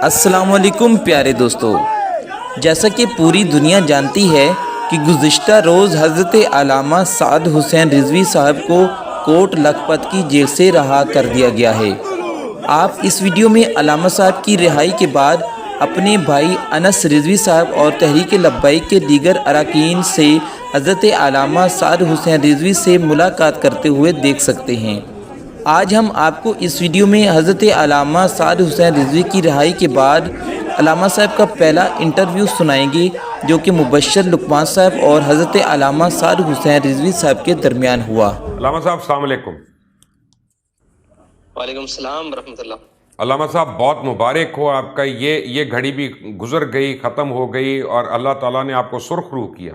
السلام علیکم پیارے دوستو، جیسا کہ پوری دنیا جانتی ہے کہ گزشتہ روز حضرت علامہ سعد حسین رضوی صاحب کو کوٹ لکھپت کی جیل سے رہا کر دیا گیا ہے۔ آپ اس ویڈیو میں علامہ صاحب کی رہائی کے بعد اپنے بھائی انس رضوی صاحب اور تحریک لبیک کے دیگر اراکین سے حضرت علامہ سعد حسین رضوی سے ملاقات کرتے ہوئے دیکھ سکتے ہیں۔ آج ہم آپ کو اس ویڈیو میں حضرت علامہ سعد حسین رضوی کی رہائی کے بعد علامہ صاحب کا پہلا انٹرویو سنائیں گے، جو کہ مبشر لقمان صاحب اور حضرت علامہ سعد حسین رضوی صاحب کے درمیان ہوا۔ علامہ صاحب السلام علیکم۔ وعلیکم السلام ورحمۃ اللہ۔ علامہ صاحب بہت مبارک ہو، آپ کا یہ گھڑی بھی گزر گئی، ختم ہو گئی اور اللہ تعالیٰ نے آپ کو سرخ روح کیا۔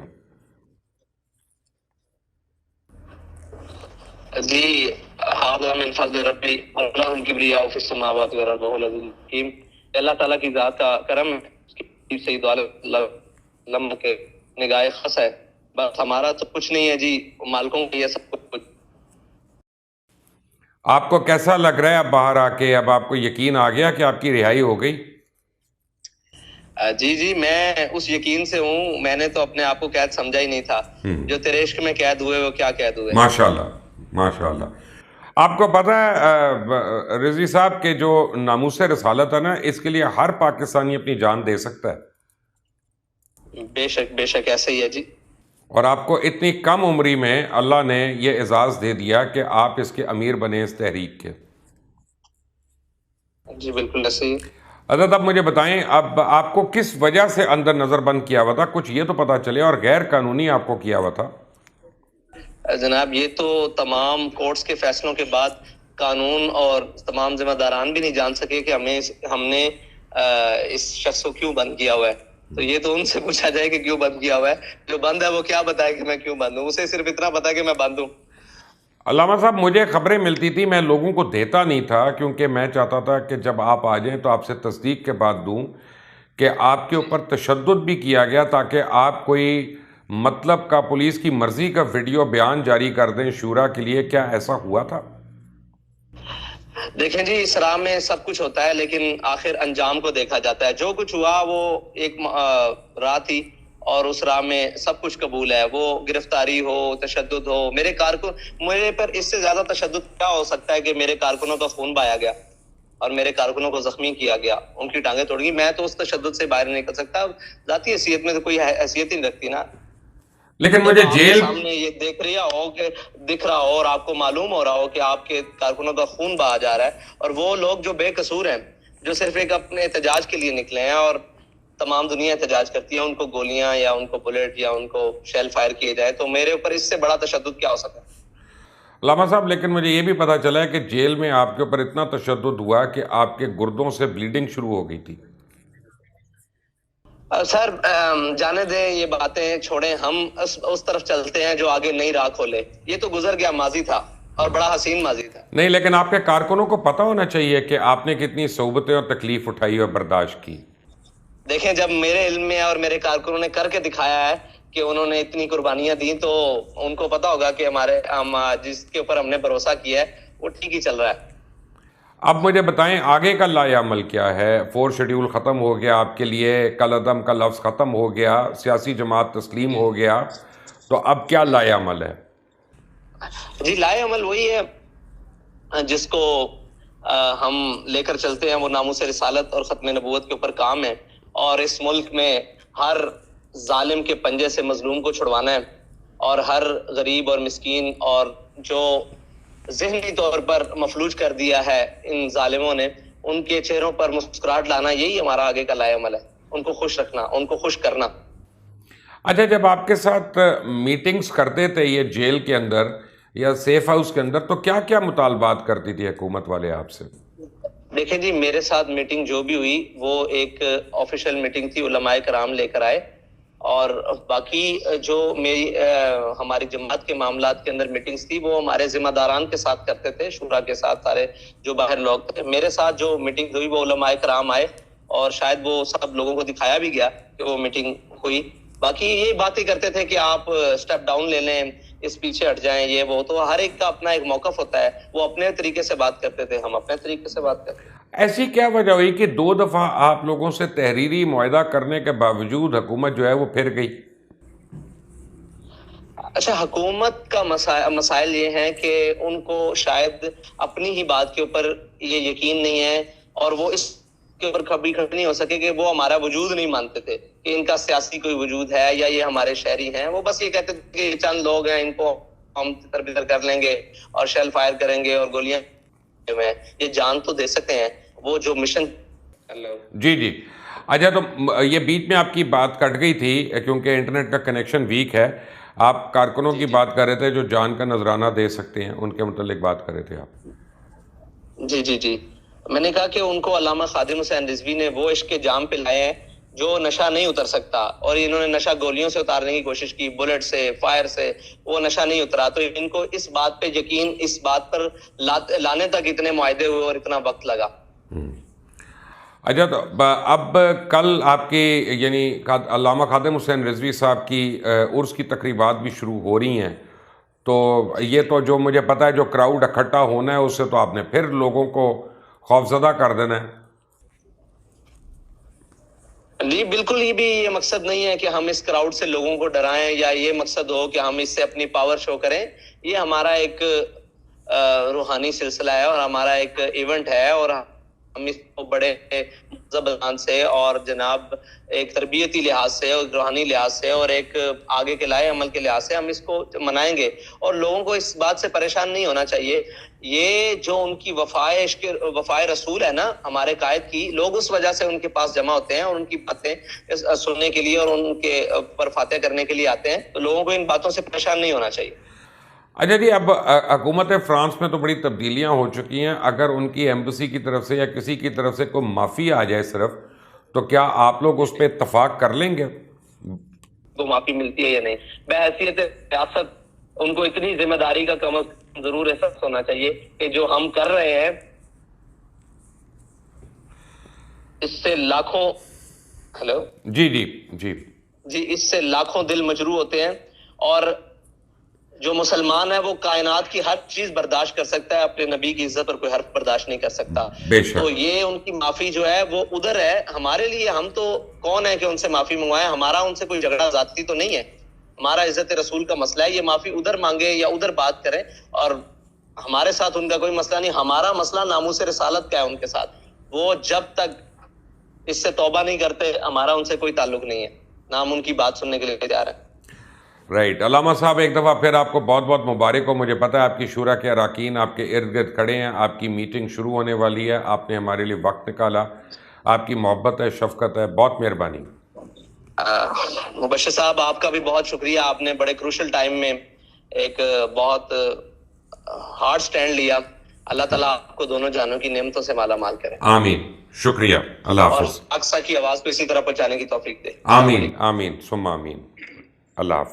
جی هذا من فضل ربی اللہ کبریاء فی السماوات والارض وهو العزیز الحکیم۔ اللہ تعالیٰ کی ذات کا کرم ہے، سید عالم کے نگاہ خاص ہے، بس ہمارا تو کچھ نہیں ہے جی، مالکوں کی یہ سب کچھ۔ آپ کو کیسا لگ رہا ہے اب باہر آ کے؟ اب آپ کو یقین آ گیا کہ آپ کی رہائی ہو گئی؟ جی میں اس یقین سے ہوں، میں نے تو اپنے آپ کو قید سمجھا ہی نہیں تھا، جو تیرے عشق میں قید ہوئے وہ کیا قید ہوئے۔ ماشاءاللہ ماشاءاللہ۔ آپ کو پتہ ہے رضوی صاحب کے جو ناموس رسالت ہے نا، اس کے لیے ہر پاکستانی اپنی جان دے سکتا ہے۔ بے شک ایسے ہی ہے جی۔ اور آپ کو اتنی کم عمری میں اللہ نے یہ اعزاز دے دیا کہ آپ اس کے امیر بنے اس تحریک کے۔ جی بالکل ایسے ہی۔ حضرت اب مجھے بتائیں، اب آپ کو کس وجہ سے اندر نظر بند کیا ہوا تھا؟ کچھ یہ تو پتا چلے، اور غیر قانونی آپ کو کیا ہوا تھا؟ جناب یہ تو تمام کورٹس کے فیصلوں کے بعد قانون اور تمام ذمہ داران بھی نہیں جان سکے کہ ہم نے اس شخص کو کیوں بند کیا ہوا ہے، تو یہ تو ان سے پوچھا جائے کہ کیوں بند کیا ہوا ہے۔ جو بند ہے وہ کیا بتائے کہ میں کیوں بند ہوں، اسے صرف اتنا پتا کہ میں بند ہوں۔ علامہ صاحب مجھے خبریں ملتی تھی، میں لوگوں کو دیتا نہیں تھا کیونکہ میں چاہتا تھا کہ جب آپ آ جائیں تو آپ سے تصدیق کے بعد دوں کہ آپ کے اوپر تشدد بھی کیا گیا تاکہ آپ کوئی مطلب کا پولیس کی مرضی کا ویڈیو بیان جاری کر دیں شورا کے لیے۔ کیا ایسا ہوا تھا؟ دیکھیں جی، اس راہ میں سب کچھ ہوتا ہے لیکن آخر انجام کو دیکھا جاتا ہے۔ جو کچھ ہوا وہ ایک راہ تھی اور اس راہ میں سب کچھ قبول ہے، وہ گرفتاری ہو، تشدد ہو، میرے پر اس سے زیادہ تشدد کیا ہو سکتا ہے کہ میرے کارکنوں کا خون بہایا گیا اور میرے کارکنوں کو زخمی کیا گیا، ان کی ٹانگیں توڑ گئی۔ میں تو اس تشدد سے باہر نہیں نکل سکتا، ذاتی حیثیت میں تو کوئی حیثیت ہی نہیں رکھتی نا۔ لیکن مجھے جیل سامنے یہ دکھ رہا ہو اور آپ کو معلوم ہو رہا ہو کہ آپ کے کارکنوں کا خون بہا جا رہا ہے، اور وہ لوگ جو بے قصور ہیں، جو صرف ایک اپنے احتجاج کے لیے نکلے ہیں اور تمام دنیا احتجاج کرتی ہے، ان کو گولیاں یا ان کو بلیٹ یا ان کو شیل فائر کیے جائے، تو میرے اوپر اس سے بڑا تشدد کیا ہو سکتا ہے؟ علامہ صاحب لیکن مجھے یہ بھی پتا چلا ہے کہ جیل میں آپ کے اوپر اتنا تشدد ہوا کہ آپ کے گردوں سے بلیڈنگ شروع ہو گئی تھی۔ سر جانے دیں یہ باتیں، چھوڑیں، ہم اس طرف چلتے ہیں جو آگے نئی راہ کھولے۔ یہ تو گزر گیا ماضی تھا اور بڑا حسین ماضی تھا۔ نہیں، لیکن آپ کے کارکنوں کو پتہ ہونا چاہیے کہ آپ نے کتنی صعوبتیں اور تکلیف اٹھائی اور برداشت کی۔ دیکھیں جب میرے علم میں اور میرے کارکنوں نے کر کے دکھایا ہے کہ انہوں نے اتنی قربانیاں دی، تو ان کو پتا ہوگا کہ ہم جس کے اوپر ہم نے بھروسہ کیا ہے وہ ٹھیک ہی چل رہا ہے۔ اب مجھے بتائیں آگے کا لائحہ عمل کیا ہے؟ 4 شیڈول ختم ہو گیا آپ کے لیے، کل عدم کا لفظ ختم ہو گیا، سیاسی جماعت تسلیم ہو گیا، تو اب کیا لائحہ عمل ہے؟ جی لائحہ عمل وہی ہے جس کو ہم لے کر چلتے ہیں، وہ ناموس رسالت اور ختم نبوت کے اوپر کام ہے، اور اس ملک میں ہر ظالم کے پنجے سے مظلوم کو چھڑوانا ہے، اور ہر غریب اور مسکین اور جو ذہنی طور پر مفلوج کر دیا ہے ان ظالموں نے، ان کے چہروں پر مسکراہٹ لانا، یہی ہمارا آگے کا لائحہ عمل ہے۔ ان کو خوش رکھنا، ان کو خوش کرنا۔ اچھا، جب آپ کے ساتھ میٹنگز کرتے تھے یہ جیل کے اندر یا سیف ہاؤس کے اندر، تو کیا کیا مطالبات کرتی تھی حکومت والے آپ سے؟ دیکھیں جی، میرے ساتھ میٹنگ جو بھی ہوئی وہ ایک آفیشیل میٹنگ تھی، علماء کرام لے کر آئے، اور باقی جو ہماری جماعت کے معاملات کے اندر میٹنگز تھی وہ ہمارے ذمہ داران کے ساتھ کرتے تھے، شورا کے ساتھ، سارے جو باہر لوگ تھے۔ میرے ساتھ جو میٹنگ ہوئی وہ علماء کرام آئے، اور شاید وہ سب لوگوں کو دکھایا بھی گیا کہ وہ میٹنگ ہوئی۔ باقی یہ باتیں کرتے تھے کہ آپ سٹیپ ڈاؤن لے لیں، اس پیچھے ہٹ جائیں، یہ وہ، تو ہر ایک کا اپنا ایک موقف ہوتا ہے، وہ اپنے طریقے سے بات کرتے تھے، ہم اپنے طریقے سے بات کرتے تھے۔ ایسی کیا وجہ ہوئی کہ 2 دفعہ آپ لوگوں سے تحریری معاہدہ کرنے کے باوجود حکومت جو ہے وہ پھر گئی؟ اچھا، حکومت کا مسائل یہ ہیں کہ ان کو شاید اپنی ہی بات کے اوپر یہ یقین نہیں ہے، اور وہ اس کے اوپر کبھی کھڑے نہیں ہو سکے کہ وہ ہمارا وجود نہیں مانتے تھے کہ ان کا سیاسی کوئی وجود ہے یا یہ ہمارے شہری ہیں. وہ بس یہ کہتے تھے کہ چند لوگ ہیں، ان کو ہم تربیت کر لیں گے اور شیل فائر کریں گے اور گولیاں میں یہ جان تو دے سکتے ہیں. وہ جو مشن جی جی. اچھا، تو یہ بیچ میں آپ کی بات کٹ گئی تھی کیونکہ انٹرنیٹ کا کنیکشن ویک ہے. آپ کارکنوں کی بات کر رہے تھے جو جان کا نذرانہ دے سکتے ہیں، ان کے متعلق بات کر رہے تھے آپ. جی جی جی، میں نے کہا کہ ان کو علامہ خادم حسین رضوی نے وہ عشق کے جام پہ لائے ہیں جو نشہ نہیں اتر سکتا، اور انہوں نے نشہ گولیوں سے اتارنے کی کوشش کی، بلٹ سے، فائر سے، وہ نشہ نہیں اترا. تو ان کو اس بات پہ یقین، اس بات پر لانے تک اتنے معاہدے ہوئے اور اتنا وقت لگا. اچھا، تو اب کل آپ کی یعنی علامہ خادم حسین رضوی صاحب کی عرس کی تقریبات بھی شروع ہو رہی ہیں، تو یہ تو جو مجھے پتہ ہے جو کراؤڈ اکٹھا ہونا ہے اس سے تو آپ نے پھر لوگوں کو خوفزدہ کر دینا ہے. جی بالکل، یہ مقصد نہیں ہے کہ ہم اس کراؤڈ سے لوگوں کو ڈرائیں یا یہ مقصد ہو کہ ہم اس سے اپنی پاور شو کریں. یہ ہمارا ایک روحانی سلسلہ ہے اور ہمارا ایک ایونٹ ہے، اور ہم اس کو بڑے زبان سے اور جناب ایک تربیتی لحاظ سے اور روحانی لحاظ سے اور ایک آگے کے لائے عمل کے لحاظ سے ہم اس کو منائیں گے. اور لوگوں کو اس بات سے پریشان نہیں ہونا چاہیے. یہ جو ان کی وفائے رسول ہے نا ہمارے قائد کی، لوگ اس وجہ سے ان کے پاس جمع ہوتے ہیں اور ان کی باتیں سننے کے لیے اور ان کے پر فاتح کرنے کے لیے آتے ہیں. تو لوگوں کو ان باتوں سے پریشان نہیں ہونا چاہیے. اچھا جی، اب حکومت فرانس میں تو بڑی تبدیلیاں ہو چکی ہیں. اگر ان کی ایمبیسی کی طرف سے یا کسی کی طرف سے کوئی معافی آ جائے صرف، تو کیا آپ لوگ اس پہ اتفاق کر لیں گے؟ وہ معافی ملتی ہے یا نہیں، بحیثیت ریاست ان کو اتنی ذمہ داری کا کم از کم ضرور احساس ہونا چاہیے کہ جو ہم کر رہے ہیں اس سے لاکھوں جی جی جی جی اس سے لاکھوں دل مجروح ہوتے ہیں. اور جو مسلمان ہے وہ کائنات کی ہر چیز برداشت کر سکتا ہے، اپنے نبی کی عزت پر کوئی حرف برداشت نہیں کر سکتا. بے شک. تو یہ ان کی معافی جو ہے وہ ادھر ہے. ہمارے لیے ہم تو کون ہے کہ ان سے معافی منگوائیں؟ ہمارا ان سے کوئی جھگڑا ذاتی تو نہیں ہے، ہمارا عزت رسول کا مسئلہ ہے. یہ معافی ادھر مانگے یا ادھر بات کریں، اور ہمارے ساتھ ان کا کوئی مسئلہ نہیں. ہمارا مسئلہ ناموس رسالت کا ہے ان کے ساتھ. وہ جب تک اس سے توبہ نہیں کرتے ہمارا ان سے کوئی تعلق نہیں ہے، نہ ہم ان کی بات سننے کے لیے تیار ہیں. رائٹ. علامہ صاحب ایک دفعہ پھر آپ کو بہت بہت مبارک ہو. مجھے پتہ ہے آپ کی شورا کے اراکین آپ کے ارد گرد کھڑے ہیں، آپ کی میٹنگ شروع ہونے والی ہے. آپ نے ہمارے لیے وقت نکالا، آپ کی محبت ہے، شفقت ہے، بہت مہربانی. مبشر صاحب آپ کا بھی بہت شکریہ. آپ نے بڑے کروشل ٹائم میں ایک بہت ہارڈ سٹینڈ لیا. اللہ تعالیٰ آپ کو دونوں جانوں کی نعمتوں سے مالا مال کرے. آمین. شکریہ. اللہ اور حافظ. اقصی کی آواز کو اسی طرح پہنچانے کی توفیق دے. آمین آمین ثم آمین. اللہ حافظ.